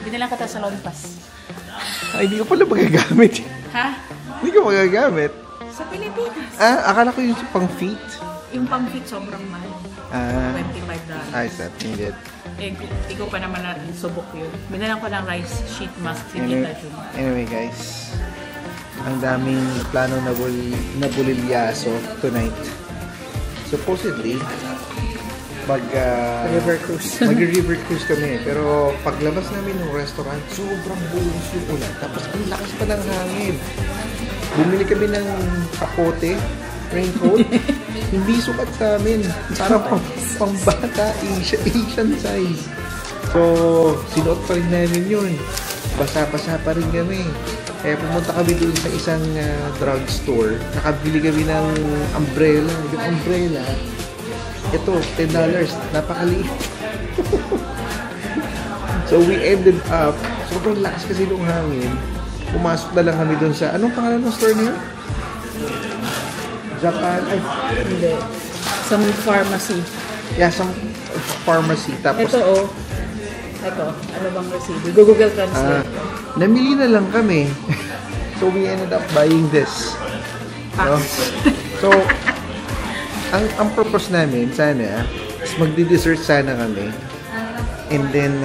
Binilang ka sa Salon Pass. Ay, hindi ko pala magagamit. Ha? Hindi ko magagamit. Sa Pilipinas. Akala ko yung pang feet. Yung pang feet sobrang mahal. $25. Ay, stop. Hindi. Ikaw pa naman na subok yun. Binalang ko ng rice sheet mask. Anyway, guys. Ang daming plano na bulilyaso tonight. Supposedly, river cruise. Mag-river cruise kami. Pero paglabas namin ng restaurant, sobrang bulos yung ulan. Tapos ang lakas pa ng hangin. Bumili kami ng kapote, raincoat. Hindi sukat sa amin. Parang pang-bata, Asian size. So, sinuot pa rin namin yun. Basa-basa pa rin kami. Kaya pumunta kami doon sa isang drugstore. Nakabili kami ng umbrella. Yung umbrella, ito, $10. Napakaliit. So, we ended up, sobrang lakas kasi nung hangin. Pumasok na lang kami doon sa, anong pangalan ng store niya? Japan, hindi. Some pharmacy. Yeah, some pharmacy. Tapos, ito, ano bang resibo? Google Translate. Namili na lang kami. So, we ended up buying this. No? So, ang purpose namin, sana, is magdi-dessert sana kami. And then,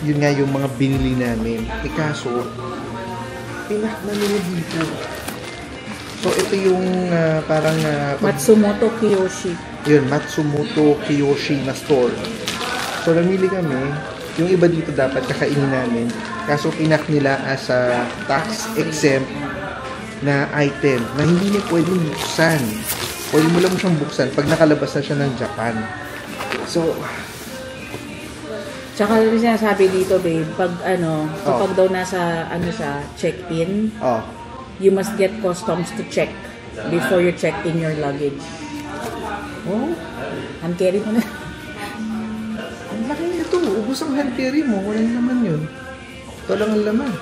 yun nga yung mga binili namin. Kaso, pinak na nila dito. So, ito yung parang... Matsumoto Kiyoshi. Yun, Matsumoto Kiyoshi na store. So, namili kami. Yung iba dito dapat kakainin namin. Kaso, pinak nila as a tax-exempt na item na hindi na pwedeng buksan. Pwede mo lang siyang buksan pag nakalabas na siya ng Japan. So, tsaka yung sinasabi dito, babe, pag kapag daw nasa, siya, check-in, you must get customs to check before you check in your luggage. Oh, hand carry mo na. Ang laki nito. Ubus ang hand carry mo. Walang laman yun. Ito lang ang laman.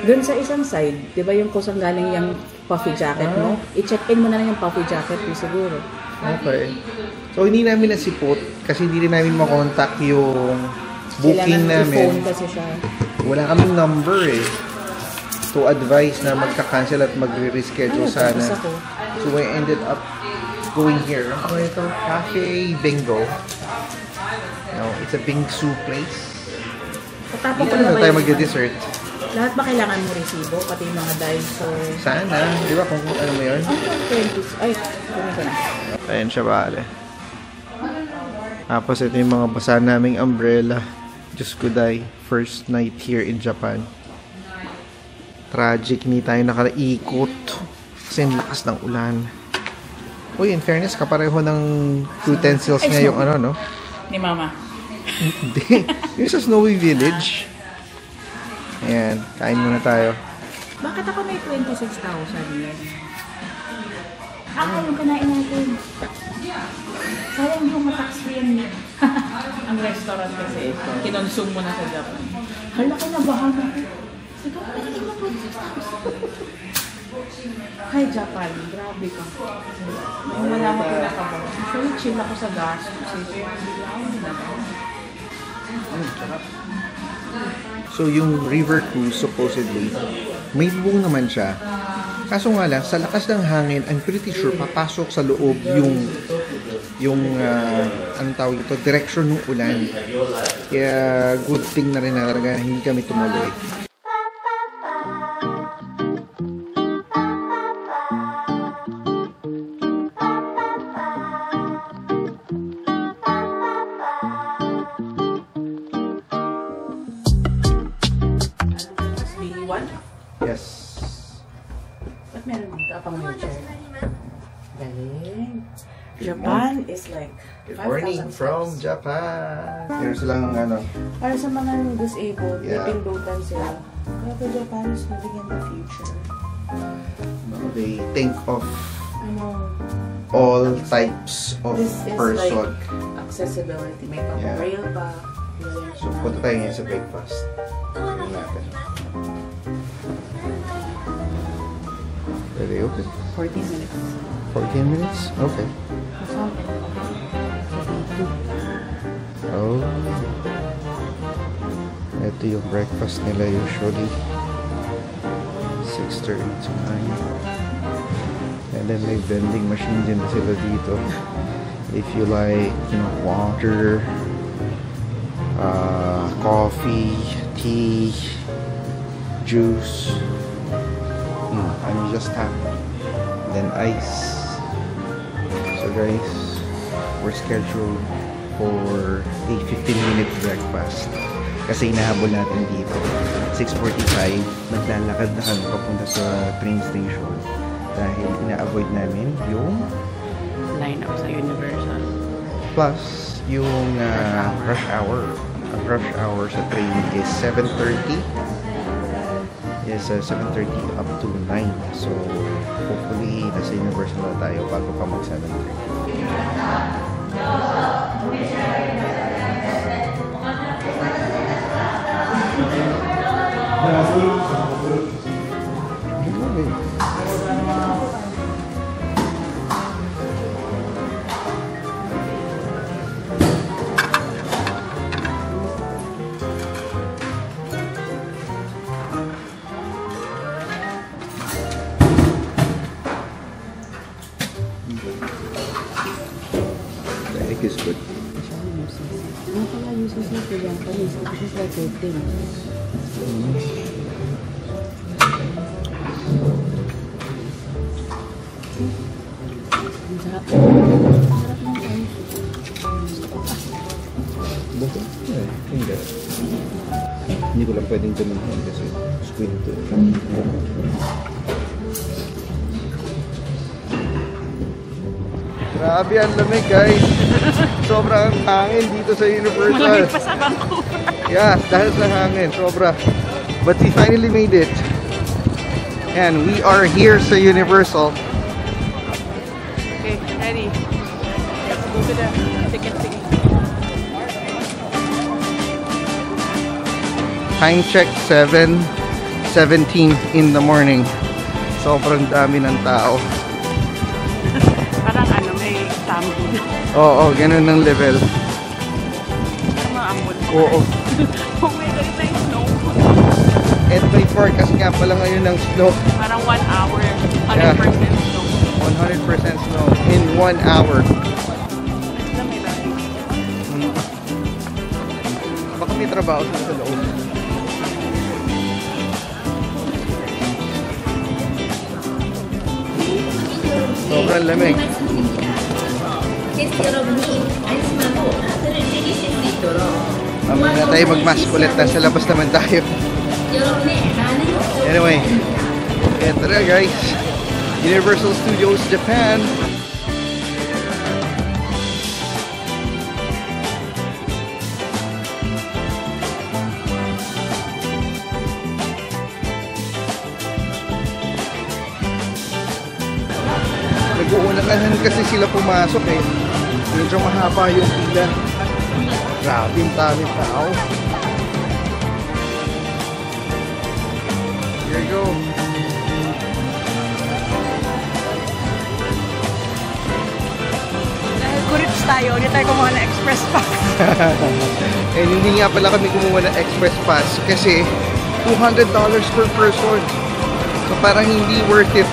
Doon sa isang side, di ba yung kusang galing yung puffy jacket mo? I-check-in mo na lang yung puffy jacket mo siguro. Okay. So, hindi namin nasipot kasi hindi rin namin makontak yung booking namin. Phone kasi siya. Wala kaming number to advise na magka-cancel at magre-reschedule sana. So, we ended up going here. Ano ito? Cafe Bingo. No, it's a bingsu place. Dito na tayo mag-dessert. Lahat ba kailangan mo resibo? Pati yung mga Daiso? Sana. Di ba kung ano mo yun? Ay, kunin ko na. Ayan siya, bale. Tapos ito yung mga basa naming umbrella. Diyos ko, day. First night here in Japan. Tragic, hindi tayo nakalaikot. Kasi ang lakas ng ulan. Uy, in fairness, kapareho ng utensils niya yung ano, no? Ni Mama. Hindi. Yung sa Snowy Village. Ayan, kain muna tayo. Bakit ako may 26,000 yen? Ako yung kanain natin. Sayang yung matax-free yan. Ang restaurant kasi, kinonsum mo na sa Japan. Hala ka na bahan ako. Sige, pwede mo 26,000. Hi Japan, grabe ka. Wala mo pinakaba. Actually, chill ako sa gas. Kasi so, yung river cruise, supposedly, may bubong naman siya. Kaso nga lang, sa lakas ng hangin, I'm pretty sure papasok sa loob yung anong tawag ito, direction ng ulan. Kaya good thing na rin na talaga hindi kami tumuloy. Yes. Ba't meron dito? Apang wheelchair. Galing. Japan is like 5,000 Good morning from Japan. Meron silang ano. Para sa mga disabled, Yeah. may pindutan sila. Kaya Japan is living in the future. No, they think of all types of This is person. like accessibility. May pang-rail pa. So, punta tayo ngayon sa breakfast. Tingnan natin. Are they open? 14 minutes. 14 minutes? Okay. Oh. Ito yung breakfast nila usually. 6:30 to 9. And then may vending machine din sila dito. If you like, you know, water, coffee, tea, juice, and you just tap. Then ice. So guys, we're scheduled for a 15-minute breakfast. Kasi inahabol natin dito. 6:45, naglalakad na kami papunta sa train station. Dahil ina-avoid namin yung Line up sa Universal. plus yung rush hour. Ang rush hour sa train is 7:30. Yes, 7:30 up to 9. So, hopefully, nasa Universal na tayo bago pa mag 7:30. The egg is good. Hindi ko lang pwedeng gamitin kasi squid to. Grabe ang lamig guys. Sobrang hangin dito sa Universal. Malamig pa sa Vancouver. Yeah, dahil sa hangin, sobra. But we finally made it. And we are here sa Universal. Okay, ready. Let's go to the ticket thing. Time check 7:17 in the morning. Sobrang dami ng tao. Parang ano, may tambol. Oo, ganun ng level. Parang maambol. Oo. Oh my God, it's like snow. At may forecast nga pala ngayon ng snow. Parang 1 hour, 100% Yeah. snow. 100% snow in 1 hour. Basta may bagay. Baka may trabaho sa loob. Sobrang lamig. Mamaya na tayo mag-mask ulit. Nasa labas naman tayo. Anyway, eto na guys. Universal Studios Japan. Nag-uunahan kasi sila pumasok eh. Medyo mahaba yung pila. Grabe yung daming tao. Here you go. Dahil kurits tayo, hindi tayo kumuha ng express pass. And hindi nga pala kami kumuha ng express pass kasi $200 per person. So parang hindi worth it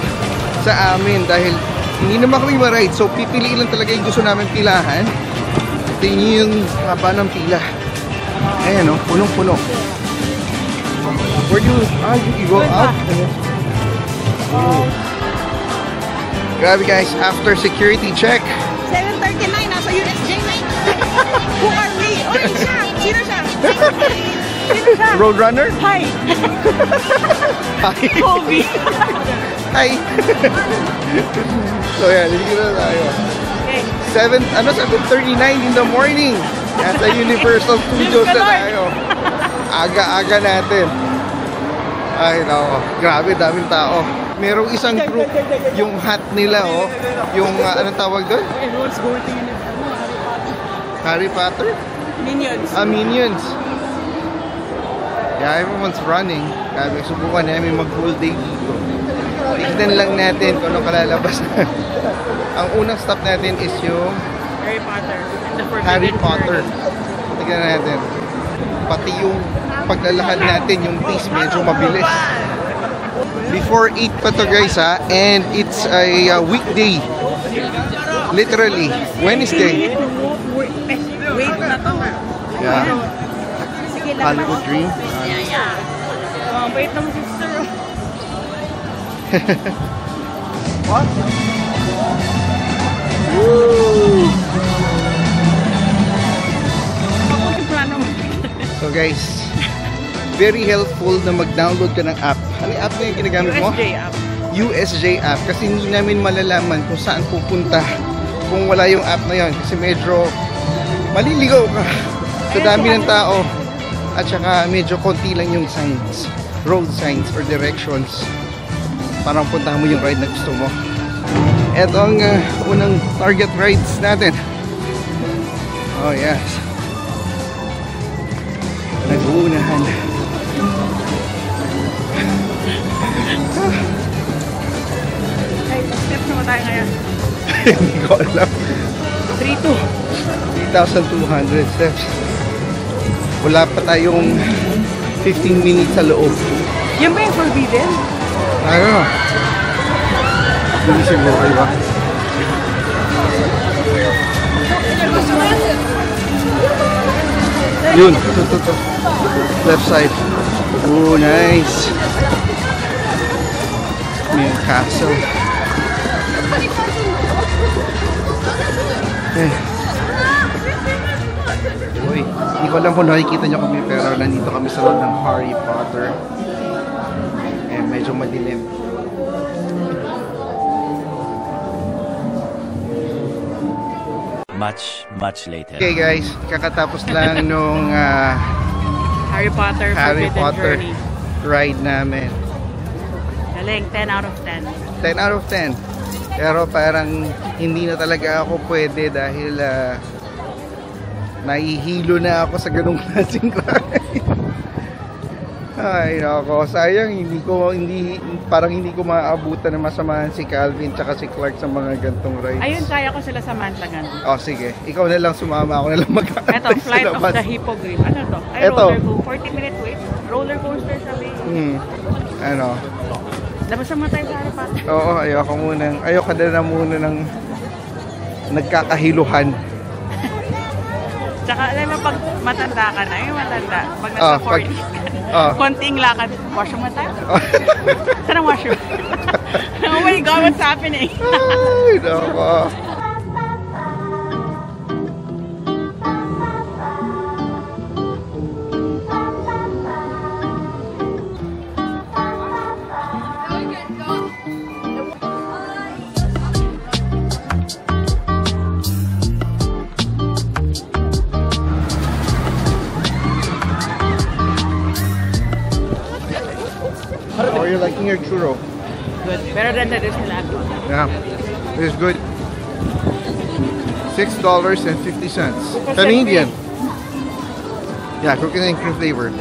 sa amin dahil hindi naman kami ma-ride. So pipiliin lang talaga yung gusto namin pilahan. Ito yung haba ng pila. Ayan o, punong-puno. Where you go out? Grabe guys, after security check. 7:39, nasa USJ na ito. Who are we? Oy, siya! Sino siya? Sino siya? Roadrunner? Hi! Hi! Kobe! Hi! So yan, hindi na tayo. Okay. 7:39 in the morning. Nasa Universal Studios na tayo. Aga-aga natin. Ay, nako. Grabe, daming tao. Merong isang group, yung hat nila, oh. Yung, anong tawag doon? Everyone's going to Harry Potter? Minions. Minions. Yeah, everyone's running. Grabe, subukan namin mag-full day dito. Tignan lang natin kung anong kalalabas na. Ang unang stop natin is yung Harry Potter. And the Forbidden Harry Potter. Journey. Tignan natin. Pati yung paglalakad natin, yung pace medyo mabilis. Before 8 pa to guys ha, and it's a weekday. Literally, Wednesday. Wait na to. Yeah. Hollywood Dream. Wait na mo sister. What? Woo! So guys, very helpful na mag-download ka ng app. Ano yung app na yung ginagamit mo? USJ app. USJ app. Kasi hindi namin malalaman kung saan pupunta kung wala yung app na yun. Kasi medyo maliligaw ka sa dami ng tao. At saka medyo konti lang yung signs, road signs or directions. Parang puntahan mo yung ride na gusto mo. Ito ang unang target rides natin. Oh yes. Nag-uunahan. Ay, steps naman tayo ngayon. Hindi ko alam. 3,200 steps. Wala pa tayong 15 minutes sa loob. Yan ba yung forbidden? Ano? Hindi siguro kayo ba? Yun, ito. Left side. Oh, nice. May castle. Uy, hindi ko alam kung nakikita nyo kami pero nandito kami sa loob ng Harry Potter. Medyo madilim. Much later. Okay guys, kakatapos lang nung Harry Potter Harry Forbidden Potter Journey. Ride namin. Galing, 10 out of 10. 10 out of 10. Pero parang hindi na talaga ako pwede dahil nahihilo na ako sa ganung klaseng ride. Ay nako, sayang parang hindi ko maaabutan na masamahan si Calvin tsaka si Clark sa mga gantong rides. Ayun, kaya ko sila sa Mantagan. Oh sige, ikaw na lang sumama, ako na lang mag-aantay. Ito, Flight of the Hippogriff. Ano to? Ay, Ito. 40-minute wait. Roller coaster sa way. Ano? Labas naman tayo sa Harry Potter. Oo, ayoko na muna ng nagkakahiluhan. Tsaka alam mo, pag matanda ka na, yung matanda, pag nasa 40s ka na, konting lakad, washroom na tayo. Saan ang washroom? Oh my God, what's happening? Ay, nako. How are you liking your churro? Good. Better than the Disneyland. Yeah, it's good. $6.50. Canadian. Yeah, cookies and cream flavor.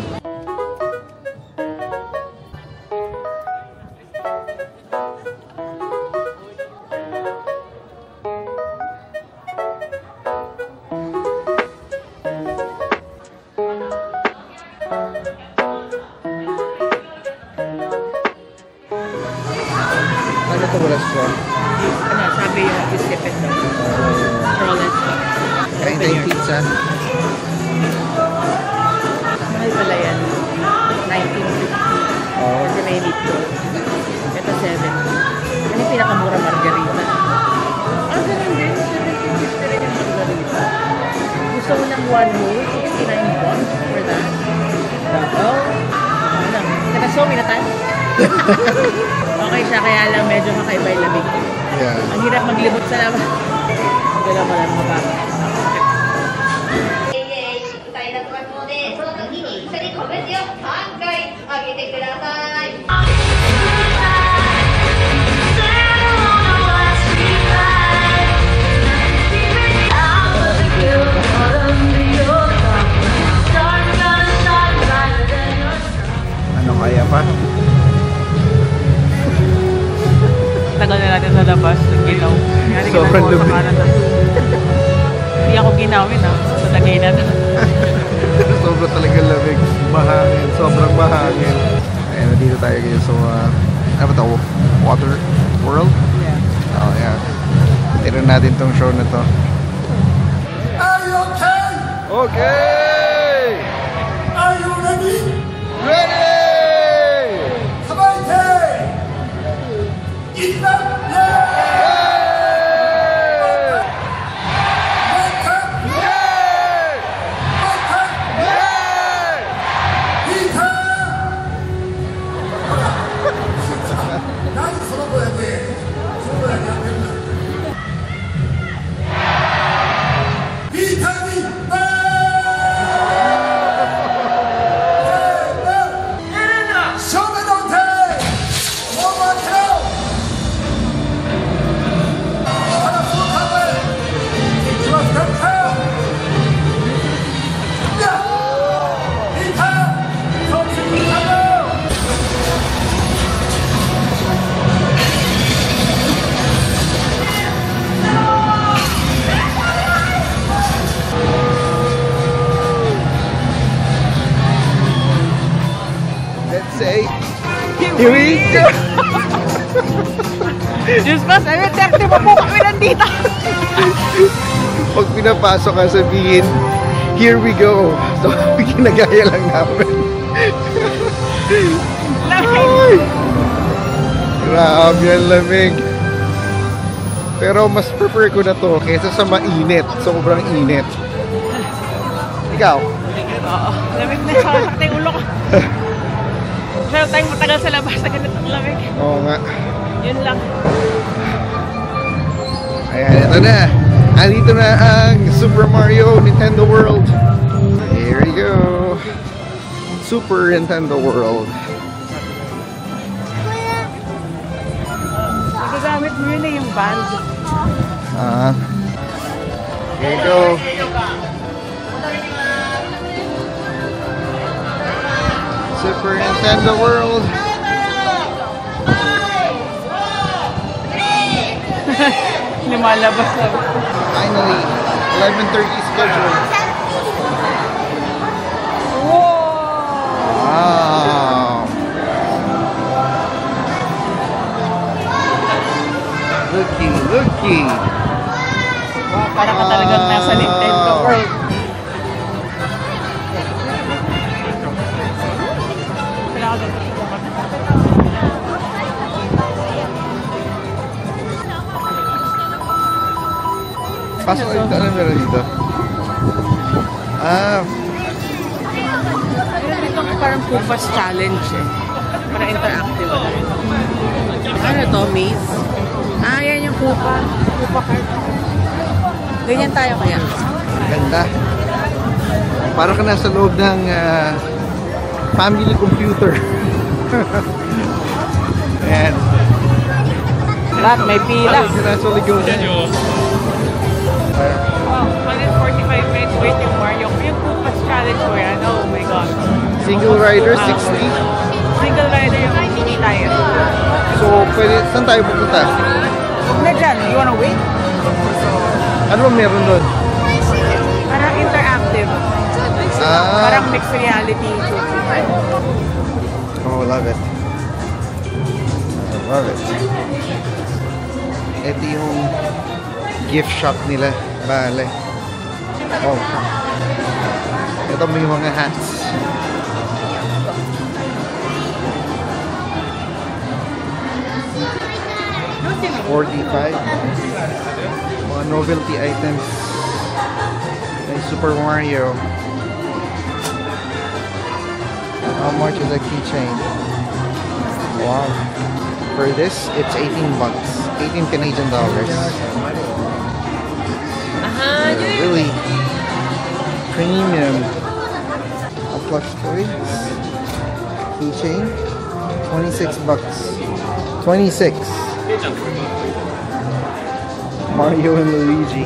Ano to, wala straw? Ano, sabi yung isipin daw. Strawless. Ay, ito yung pizza. Mahal pala yan. 1950. Kasi may meatball. Ito 7. Ano yung pinakamura margarita? Ganun din. 750 rin yung margarita. Gusto mo ng one whole, 69 bucks for that. Oh. Ano? Nag-somi na tayo? Okay siya, kaya lang medyo kakaiba yung lamig. Yeah. Ang hirap maglibot sa laban. Ang galaw mo lang mababa. Ano kaya pa? Tagal na natin sa labas, nag-ginaw. Sobrang lamig. Hindi ako ginawin ah, sa tagay na to. Sobrang talaga lamig. Mahangin. mahangin. Ayan, nandito tayo ngayon sa ano ba ito? Water World? Yeah. Oh, yeah. Tignan natin tong show na to. Are you okay? Okay! Are you ready? Ready! Sabante! Ita! Let's say, here we go! Diyos ko, sabi, 30 pa po kami nandito. Pag pinapasok ka sabihin, here we go. So, ginagaya lang namin. Ay! Grabe ang lamig. Pero mas prefer ko na to kaysa sa mainit. Sobrang init. Ikaw? Oo, lamig na siya. Sakta yung ulo ko. Masyado tayong matagal sa labas sa ganitong lamig. Oo nga. Yun lang. Ayan, ito na. Andito na ang Super Mario Nintendo World. Here we go. Super Nintendo World. Magagamit mo yun eh, yung band. Here we go. Super Nintendo World. Lumalabas na. Finally, 11:30 schedule. Wow! Looky! Wow, para ka talagang nasa Nintendo World. Pasok ulit, ano meron dito? Meron itong parang Koopas Challenge eh. Parang interactive. Ano to, maze? Yan yung Koopa. Koopa card. Ganyan tayo kaya. Ganda. Parang ka nasa loob ng family computer. Ayan. Lahat may pila. Nasa ligaw na. Oh, 145 minutes waiting for yung Koopas Challenge ko yan. Oh my God. Single rider, 60. Single rider yung hindi tayo. So, pwede, saan tayo pupunta? Huwag na dyan. You wanna wait? Ano ba meron doon? Parang interactive. Parang mixed reality. Oh, love it. I love it. Ito yung gift shop nila. Bale. Oh. Ito may mga hats. $45. Mga novelty items. May Super Mario. How much is a keychain? Wow. For this, it's 18 bucks. 18 Canadian dollars. Really premium. A plush toy. Keychain. 26 bucks. 26. Mario and Luigi.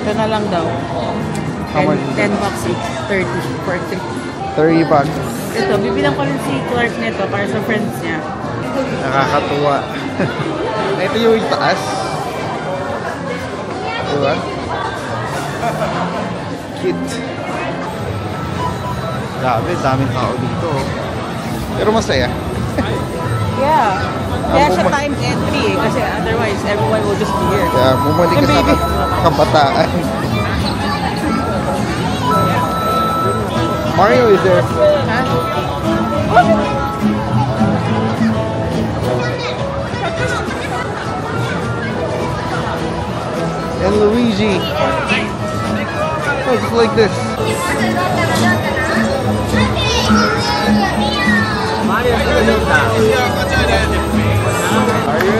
Ito na lang daw. How much is 10 bucks each. 30 for 3. 30 bucks. Ito, bibilang ko rin si Clark nito para sa friends niya. Nakakatuwa. Ito yung taas. Diba? Cute. Grabe, daming tao dito. Pero masaya. Yeah. Kaya siya buma- timed entry eh, kasi otherwise everyone will just be here. Kaya bumalik ka sa kabataan. Mario is there. And Luigi. Oh, just like this. Mario and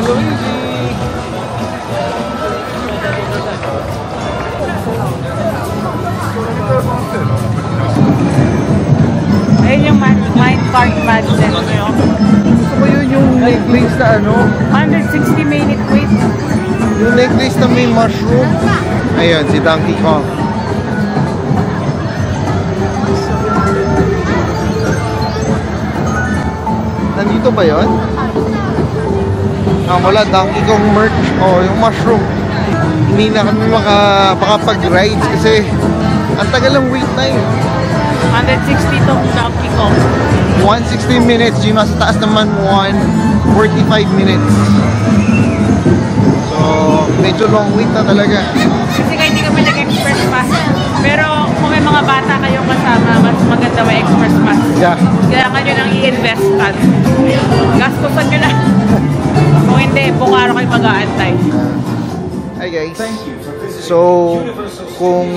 Luigi. Ayun yung Mind Park Madness. Gusto ko yun yung necklace na ano. 160-minute wait. Yung necklace na may mushroom. Ayun, si Donkey Kong. Nandito ba yun? Ah, wala. Donkey Kong merch. Oh, yung mushroom. Hindi na kami makapag-rides kasi ang tagal ng wait time. 160 tong Donkey Kong. 160 minutes. Yung nasa taas naman 145 minutes. So, medyo long wait na talaga. Kasi kaya hindi kami nag-express pass. Pero kung may mga bata kayong kasama, mas maganda may express pass. Yeah. Kailangan nyo nang i-investan. Gastusan nyo na. Kung hindi, buong araw kayo mag-aantay. Hi guys. So, kung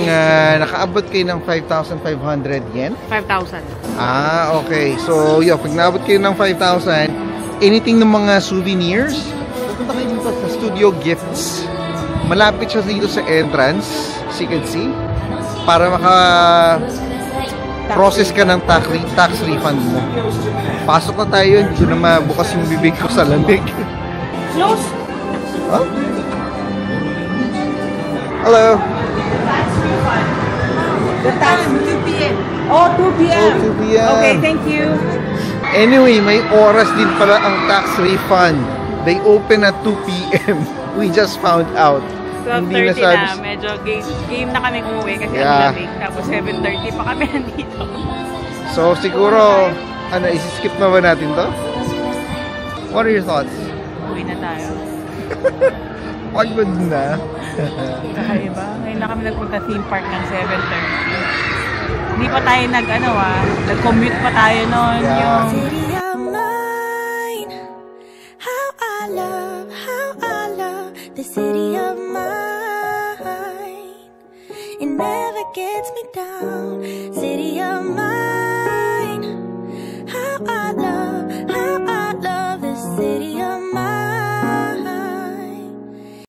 nakaabot kayo ng 5,500 yen. 5,000. Ah, okay. So, yeah, pag naabot kayo ng 5,000, anything ng mga souvenirs, pupunta kayo dito sa Studio Gifts. Malapit siya dito sa entrance, as you can see, para maka-process ka ng tax refund mo. Pasok na tayo, hindi ko na mabukas yung bibig ko sa lamig. Close. Huh? Hello. The time, 2 p.m. Oh, 2 p.m. Oh, 2 p.m. Okay, thank you. Anyway, may oras din pala ang tax refund. They open at 2 p.m. We just found out. 12:30 na, medyo game na kami umuwi kasi ang lamig. Tapos 7:30 pa kami nandito. So siguro, isi-skip na ba natin to? What are your thoughts? Uwi na tayo. Pagod na. Kaya ba? Ngayon na kami nagpunta theme park ng 7:30. Hindi pa tayo nag-commute pa tayo noon. Yeah. Yung City of mine, how I love the city of mine. It never gets me down.